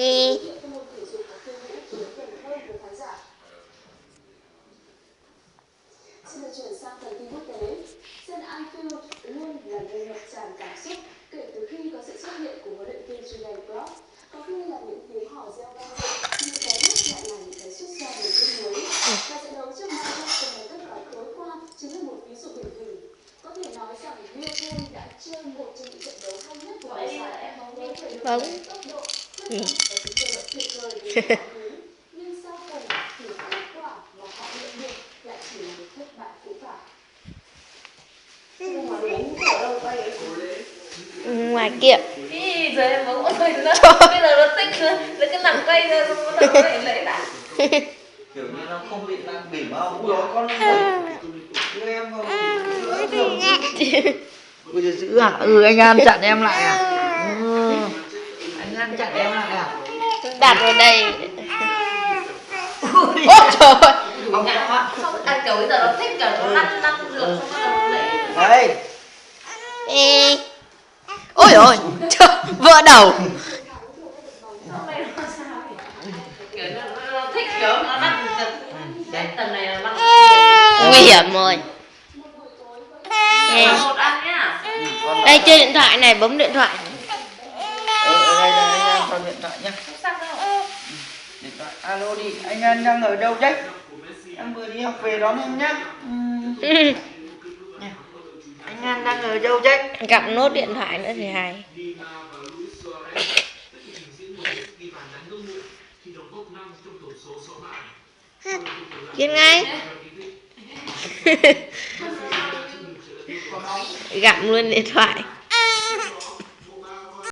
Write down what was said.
Ê. Xin được chuyển sang phần tin quốc tế. Sân Anfield luôn là nơi ngập tràn cảm xúc kể từ khi có sự xuất hiện của huấn luyện viên Jurgen Klopp. Có khi là những tiếng hò reo vang dội, nhưng cái mắt lại là những cái xuất ra từ tiếc nuối. Và trận đấu trước Manchester United vào tối qua chính là một ví dụ điển hình. Có thể nói rằng Liverpool đã chơi một trong những trận đấu hay nhất của mùa giải. Vâng. Tốc độ, quyết tâm và sự cơ động tuyệt vời đến mọi thứ. Nhưng sau cùng thì kết quả mà họ nhận được lại chỉ là một thất bại phũ phàng. Ngoài kiệm. Ý, giờ em muốn ôi nó bây giờ nó tích nữa, nó cứ nằm cây ra xong bắt đầu nó lại lấy lại. Kiểu như nó không bị nặng bỉm không? Ui dồi, con đưa em vào ui giời, giữ à? Anh An chặn em lại à? Anh An chặn em lại à? Đặt vào đây. Ôi trời ơi. Xong kiểu bây giờ nó thích kiểu nó lăn lăn được xong bắt đầu nó lấy. Đây. Ê. Ôi ôi, vỡ đầu. Xong này nó sao nhỉ? Kiểu nó thích kiểu nó lăn cái tầm này là lăn. Nguy hiểm rồi. Ê. Một ăn nhá. Đây chơi điện thoại này, bấm điện thoại. Ở đây anh An cho điện thoại nhá. Không sao đâu. Điện thoại alo đi, anh An đang ở đâu đấy? Em vừa đi học về đón em nhá. Anh An đang ở đâu đấy? Gặp nốt điện thoại nữa thì hay. Kiên ngay. Gặm luôn điện thoại.